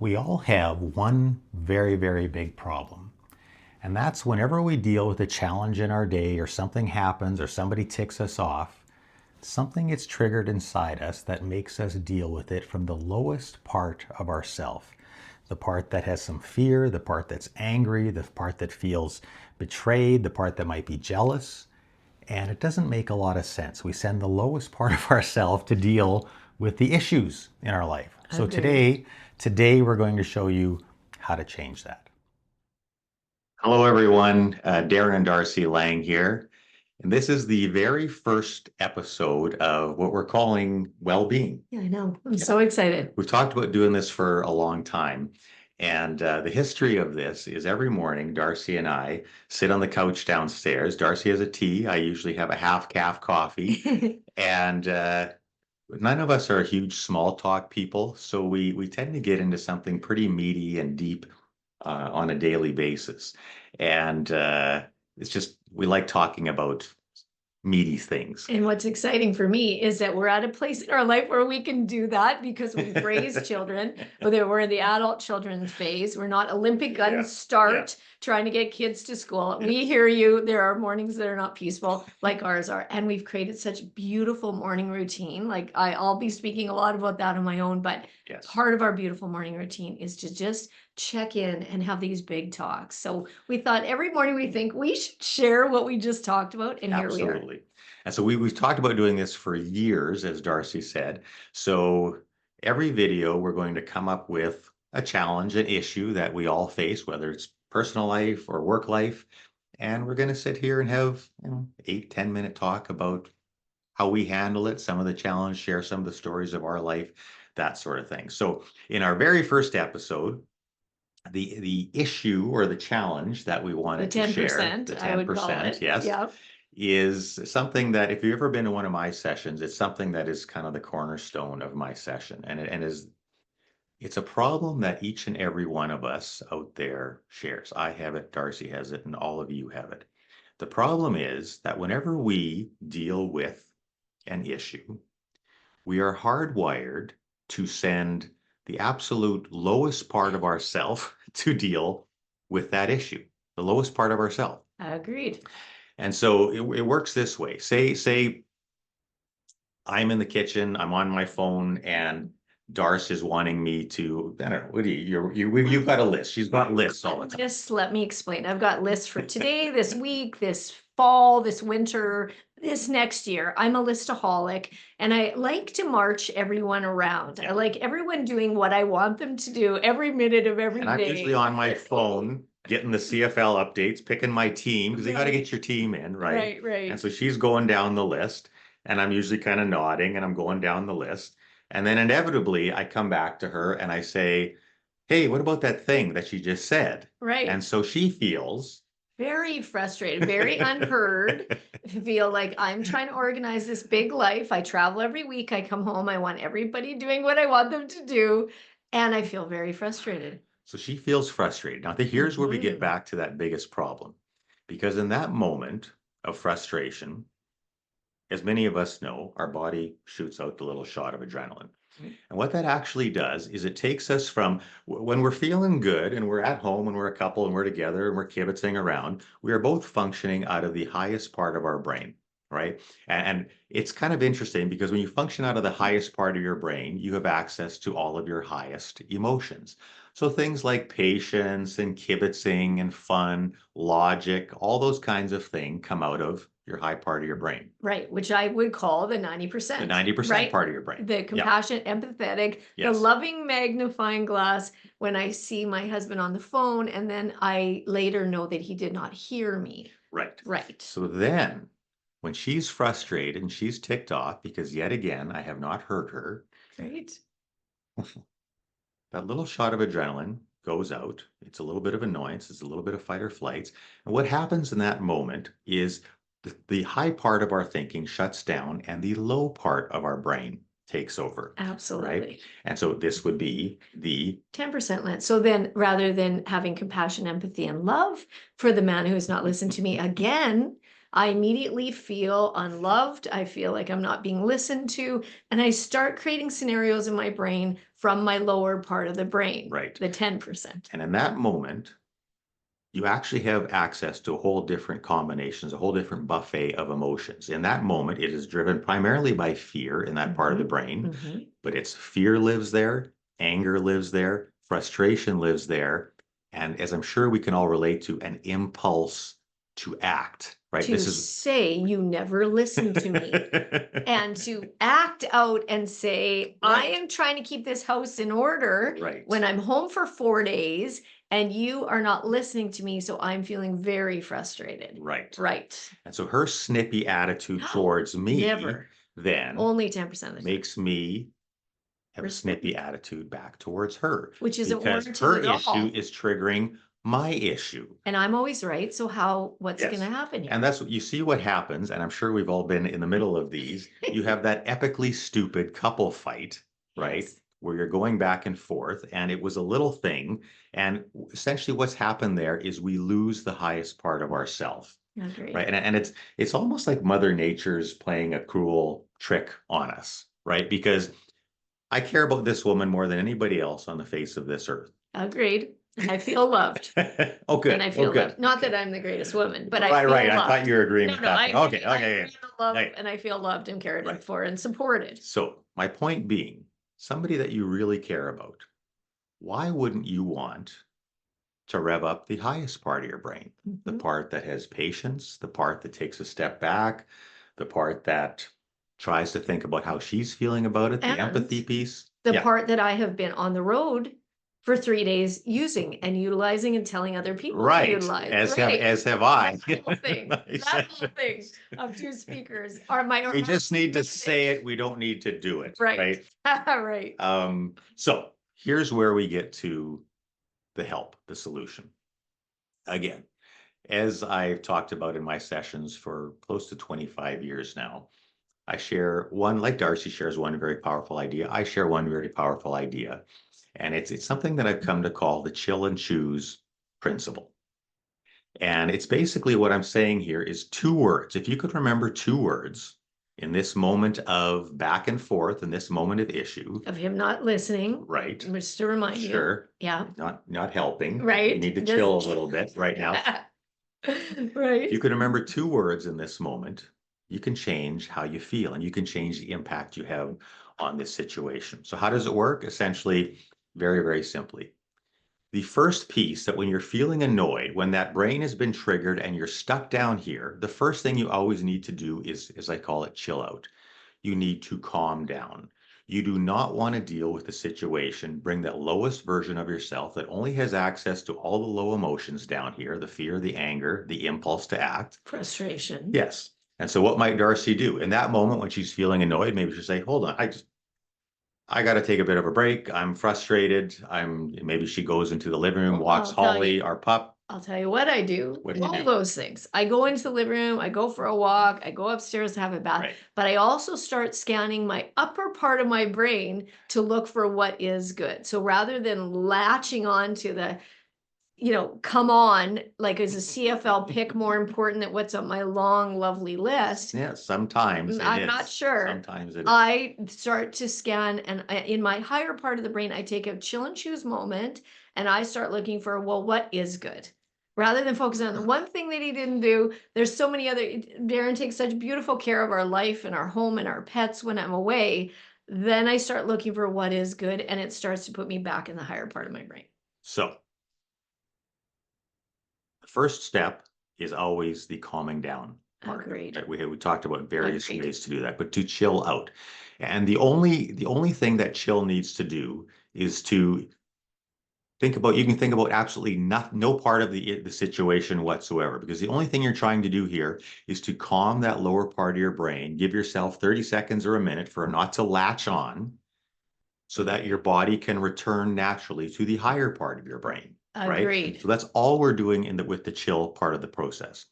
We all have one very, very big problem. And that's whenever we deal with a challenge in our day or something happens or somebody ticks us off, something gets triggered inside us that makes us deal with it from the lowest part of ourself. The part that has some fear, the part that's angry, the part that feels betrayed, the part that might be jealous. And it doesn't make a lot of sense. We send the lowest part of ourselves to deal with the issues in our life. So Agreed. today we're going to show you how to change that. Hello, everyone. Darren and Darcy Lang here. And this is the very first episode of what we're calling well-being. Yeah, I know. I'm so excited. We've talked about doing this for a long time. And the history of this is every morning, Darcy and I sit on the couch downstairs. Darcy has a tea. I usually have a half-calf coffee. And none of us are huge small talk people. So we tend to get into something pretty meaty and deep on a daily basis. And it's just, we like talking about meaty things. And what's exciting for me is that we're at a place in our life where we can do that because we've raised children, whether we're in the adult children's phase. We're not Olympic gun start trying to get kids to school. We hear you. There are mornings that are not peaceful like ours are. And we've created such beautiful morning routine. Like I'll be speaking a lot about that on my own, but part of our beautiful morning routine is to just check in and have these big talks. So we thought every morning we think we should share what we just talked about, and here we are. Absolutely. And so we've talked about doing this for years, as Darcy said. So every video, we're going to come up with a challenge, an issue that we all face, whether it's personal life or work life. And we're going to sit here and have 8-10 minute talk about how we handle it, some of the challenge, share some of the stories of our life, that sort of thing. So in our very first episode, the issue or the challenge that we wanted to share, the 10%, I would call it. yes, Yep. is something that if you've ever been to one of my sessions, it's something that is kind of the cornerstone of my session. And it's a problem that each and every one of us out there shares. I have it, Darcy has it, and all of you have it. The problem is that whenever we deal with an issue, we are hardwired to send the absolute lowest part of ourself to deal with that issue, the lowest part of ourself. Agreed. And so it works this way. Say I'm in the kitchen, I'm on my phone, and Darce is wanting me to, I don't know, what do you've got a list. She's got lists all the time. Just let me explain. I've got lists for today, this week, this fall, this winter, this next year. I'm a listaholic, and I like to march everyone around. I like everyone doing what I want them to do every minute of every day. And I'm usually on my phone getting the CFL updates, picking my team, because you got to get your team in, right? Right. And so she's going down the list, and I'm usually kind of nodding, and I'm going down the list. And then inevitably, I come back to her and I say, hey, what about that thing that she just said? Right. And so she feels very frustrated, very unheard. Feel like I'm trying to organize this big life. I travel every week. I come home. I want everybody doing what I want them to do. And I feel very frustrated. So she feels frustrated. Now, here's where we get back to that biggest problem. Because in that moment of frustration, as many of us know, our body shoots out the little shot of adrenaline. And what that actually does is it takes us from when we're feeling good and we're at home and we're a couple and we're together and we're kibitzing around, we are both functioning out of the highest part of our brain, right? And it's kind of interesting because when you function out of the highest part of your brain, you have access to all of your highest emotions. So things like patience and kibitzing and fun, logic, all those kinds of things come out of your high part of your brain. Right, which I would call the 90%. The 90% part of your brain. The compassionate, empathetic, the loving magnifying glass when I see my husband on the phone, and then I later know that he did not hear me. Right. So then when she's frustrated and she's ticked off because yet again, I have not heard her. Right. That little shot of adrenaline goes out. It's a little bit of annoyance. It's a little bit of fight or flights. And what happens in that moment is the high part of our thinking shuts down and the low part of our brain takes over. Absolutely. Right? And so this would be the 10% lens. So then rather than having compassion, empathy, and love for the man who has not listened to me again, I immediately feel unloved. I feel like I'm not being listened to. And I start creating scenarios in my brain from my lower part of the brain, Right. the 10%. And in that moment, you actually have access to a whole different combinations, a whole different buffet of emotions. In that moment, it is driven primarily by fear in that part of the brain, but it's fear lives there, anger lives there, frustration lives there, and as I'm sure we can all relate to, an impulse to act, right? To say you never listened to me. And to act out and say, I am trying to keep this house in order Right. when I'm home for 4 days and you are not listening to me. So I'm feeling very frustrated. Right. Right. And so her snippy attitude towards me Never. then Only 10% of the time. makes me have a Respect. snippy attitude back towards her. Which isn't because warranted her at all. issue is triggering my issue. And I'm always right. So what's Yes. going to happen here? And that's what you see what happens, and I'm sure we've all been in the middle of these. You have that epically stupid couple fight, right? Yes. Where you're going back and forth, and it was a little thing. And essentially what's happened there is we lose the highest part of ourself. Agreed. Right. And it's almost like Mother Nature's playing a cruel trick on us, right? Because I care about this woman more than anybody else on the face of this earth. Agreed. And I feel loved. Oh, good. And I feel good. loved. Not that I'm the greatest woman, but I Right, feel right. loved. I thought you were agreeing No, with no, that. I Okay, okay. feel loved Right. and I feel loved and cared Right. for and supported. So my point being, somebody that you really care about, why wouldn't you want to rev up the highest part of your brain? The part that has patience, the part that takes a step back, the part that tries to think about how she's feeling about it, the And empathy piece. The Yeah. part that I have been on the road for 3 days using and utilizing and telling other people to Right, utilize. as have I. That whole thing, that whole thing of 2 speakers are my. We just need to say it. We don't need to do it. Right. Right. Right. So here's where we get to the help, the solution. Again, as I've talked about in my sessions for close to 25 years now, I share one, like Darci shares one very powerful idea. I share one very powerful idea. And it's something that I've come to call the chill and choose principle. And it's basically what I'm saying here is 2 words. If you could remember 2 words in this moment of back and forth, in this moment of issue. Of him not listening. Right. Just to remind you. Sure. Yeah. Not helping. Right. You need to chill a little bit right now. Right. If you could remember 2 words in this moment, you can change how you feel and you can change the impact you have on this situation. So how does it work? Essentially, very, very simply. The first piece that when you're feeling annoyed, when that brain has been triggered and you're stuck down here, the first thing you always need to do is, as I call it, chill out. You need to calm down. You do not want to deal with the situation, bring that lowest version of yourself that only has access to all the low emotions down here, the fear, the anger, the impulse to act. Frustration. Yes. And so what might Darci do? In that moment when she's feeling annoyed, maybe she'll say, hold on, I got to take a bit of a break. I'm frustrated. Maybe she goes into the living room, walks Holly, our pup. I'll tell you what I do. What do you All do? those things. I go into the living room, I go for a walk, I go upstairs to have a bath, Right. but I also start scanning my upper part of my brain to look for what is good. So rather than latching on to the, come on, like is a CFL pick more important than what's on my long, lovely list? Yeah, sometimes it I'm is. not sure. Sometimes it is. I start to scan, and in my higher part of the brain, I take a chill and choose moment, and I start looking for, well, what is good? Rather than focusing on the one thing that he didn't do, there's so many other. Darren takes such beautiful care of our life and our home and our pets when I'm away. Then I start looking for what is good, and it starts to put me back in the higher part of my brain. So the first step is always the calming down part. Agreed. Right? We talked about various Agreed. ways to do that, but to chill out. And the only thing that chill needs to do is to you can think about absolutely no part of the situation whatsoever, because the only thing you're trying to do here is to calm that lower part of your brain, give yourself 30 seconds or a minute for not to latch on so that your body can return naturally to the higher part of your brain. Right? Agreed. So that's all we're doing with the chill part of the process.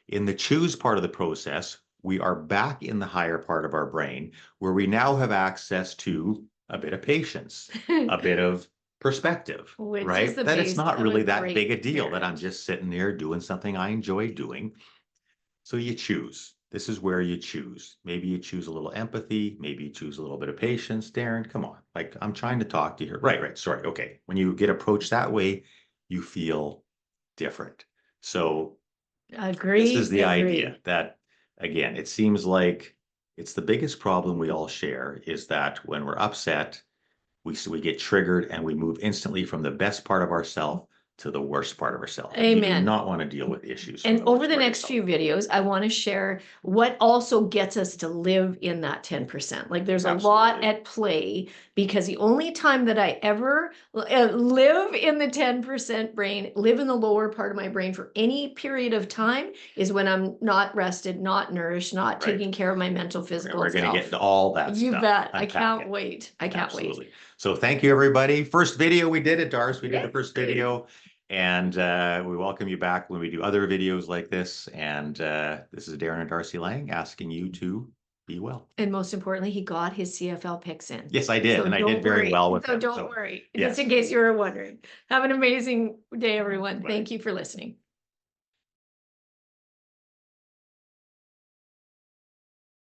In the choose part of the process, we are back in the higher part of our brain where we now have access to a bit of patience, a bit of perspective, Which right? is the That it's base not of a really that great big a deal that I'm marriage. just sitting there doing something I enjoy doing. So you choose. This is where you choose. Maybe you choose a little empathy. Maybe you choose a little bit of patience. Darren, come on. Like, I'm trying to talk to you here. Right. Sorry. Okay. When you get approached that way, you feel different. So this is the idea that, again, it seems like it's the biggest problem we all share is that when we're upset, we get triggered and we move instantly from the best part of ourselves to the worst part of ourselves. You do Amen. not want to deal with issues. And from over worst the part of next yourself. few videos, I want to share what also gets us to live in that 10%. Like there's a lot Absolutely. at play, because the only time that I ever live in the 10% brain, live in the lower part of my brain for any period of time, is when I'm not rested, not nourished, not Right. taking care of my mental, physical We're going to get self. into all that You stuff. bet. I Unpack can't it. wait. I can't wait. Absolutely. So thank you, everybody. First video we did at Darci. We did the first Yay. video. And we welcome you back when we do other videos like this. And this is Darren and Darci Lang asking you to be well. And most importantly, he got his CFL picks in. Yes, I did. So And I don't did very worry. well with So them. don't So worry. yes. Just in case you were wondering. Have an amazing day, everyone. Bye. Thank you for listening.